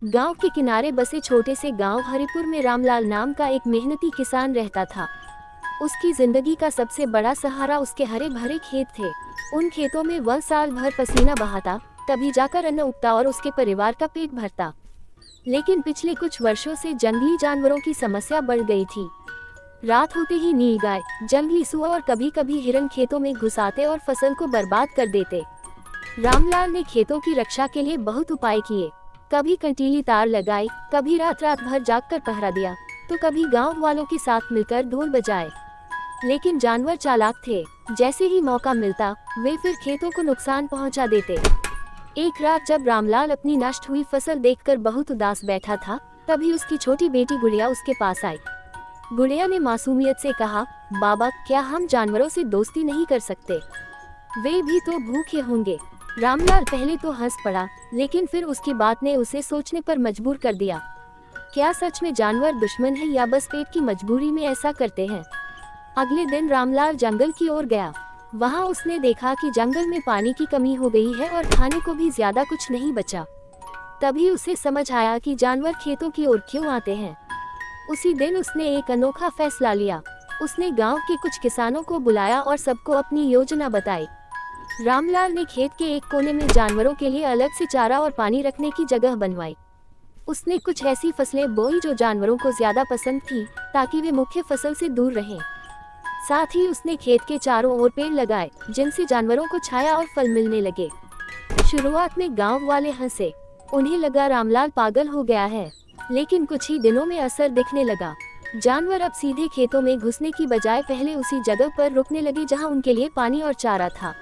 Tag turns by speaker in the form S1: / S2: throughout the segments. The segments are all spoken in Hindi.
S1: गांव के किनारे बसे छोटे से गांव हरिपुर में रामलाल नाम का एक मेहनती किसान रहता था। उसकी जिंदगी का सबसे बड़ा सहारा उसके हरे भरे खेत थे। उन खेतों में वह साल भर पसीना बहाता, तभी जाकर अन्न उगता और उसके परिवार का पेट भरता। लेकिन पिछले कुछ वर्षों से जंगली जानवरों की समस्या बढ़ गई थी। रात होते ही नीलगाय, जंगली सुअर और कभी कभी हिरन खेतों में घुस आते और फसल को बर्बाद कर देते। रामलाल ने खेतों की रक्षा के लिए बहुत उपाय किए। कभी कंटीली तार लगाई, कभी रात रात भर जागकर पहरा दिया, तो कभी गांव वालों के साथ मिलकर ढोल बजाए। लेकिन जानवर चालाक थे, जैसे ही मौका मिलता वे फिर खेतों को नुकसान पहुंचा देते। एक रात जब रामलाल अपनी नष्ट हुई फसल देखकर बहुत उदास बैठा था, तभी उसकी छोटी बेटी गुड़िया उसके पास आई। गुड़िया ने मासूमियत से कहा, बाबा, क्या हम जानवरों से दोस्ती नहीं कर सकते? वे भी तो भूखे होंगे। रामलाल पहले तो हंस पड़ा, लेकिन फिर उसकी बात ने उसे सोचने पर मजबूर कर दिया। क्या सच में जानवर दुश्मन है या बस पेट की मजबूरी में ऐसा करते हैं? अगले दिन रामलाल जंगल की ओर गया। वहां उसने देखा कि जंगल में पानी की कमी हो गई है और खाने को भी ज्यादा कुछ नहीं बचा। तभी उसे समझ आया कि जानवर खेतों की ओर क्यों आते हैं। उसी दिन उसने एक अनोखा फैसला लिया। उसने गांव के कुछ किसानों को बुलाया और सबको अपनी योजना बताई। रामलाल ने खेत के एक कोने में जानवरों के लिए अलग से चारा और पानी रखने की जगह बनवाई। उसने कुछ ऐसी फसलें बोई जो जानवरों को ज्यादा पसंद थी, ताकि वे मुख्य फसल से दूर रहें। साथ ही उसने खेत के चारों ओर पेड़ लगाए, जिनसे जानवरों को छाया और फल मिलने लगे। शुरुआत में गांव वाले हंसे, उन्हें लगा रामलाल पागल हो गया है। लेकिन कुछ ही दिनों में असर दिखने लगा। जानवर अब सीधे खेतों में घुसने की बजाय पहले उसी जगह पर रुकने लगे जहां उनके लिए पानी और चारा था।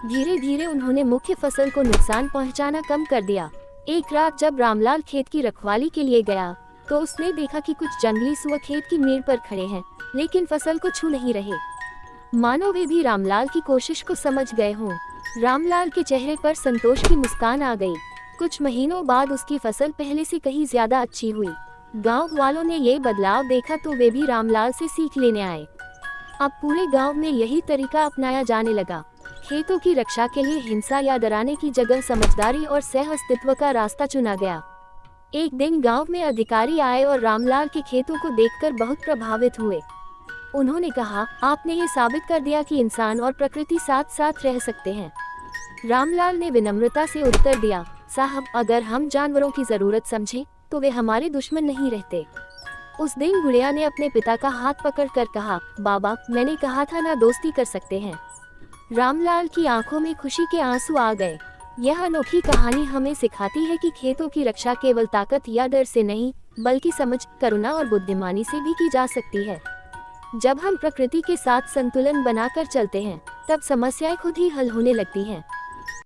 S1: धीरे धीरे उन्होंने मुख्य फसल को नुकसान पहुंचाना कम कर दिया। एक रात जब रामलाल खेत की रखवाली के लिए गया, तो उसने देखा कि कुछ जंगली सुअर खेत की मेड़ पर खड़े हैं, लेकिन फसल को छू नहीं रहे। मानो वे भी रामलाल की कोशिश को समझ गए हों। रामलाल के चेहरे पर संतोष की मुस्कान आ गई। कुछ महीनों बाद उसकी फसल पहले से कहीं ज्यादा अच्छी हुई। गांव वालों ने ये बदलाव देखा तो वे भी रामलाल से सीख लेने आए। अब पूरे गांव में यही तरीका अपनाया जाने लगा। खेतों की रक्षा के लिए हिंसा या डराने की जगह समझदारी और सह अस्तित्व का रास्ता चुना गया। एक दिन गांव में अधिकारी आए और रामलाल के खेतों को देखकर बहुत प्रभावित हुए। उन्होंने कहा, आपने ये साबित कर दिया कि इंसान और प्रकृति साथ साथ रह सकते हैं। रामलाल ने विनम्रता से उत्तर दिया, साहब, अगर हम जानवरों की जरूरत समझें तो वे हमारे दुश्मन नहीं रहते। उस दिन गुड़िया ने अपने पिता का हाथ पकड़कर कहा, बाबा, मैंने कहा था ना, दोस्ती कर सकते हैं। रामलाल की आंखों में खुशी के आंसू आ गए। यह अनोखी कहानी हमें सिखाती है कि खेतों की रक्षा केवल ताकत या डर से नहीं, बल्कि समझ, करुणा और बुद्धिमानी से भी की जा सकती है। जब हम प्रकृति के साथ संतुलन बनाकर चलते हैं, तब समस्याएं खुद ही हल होने लगती हैं।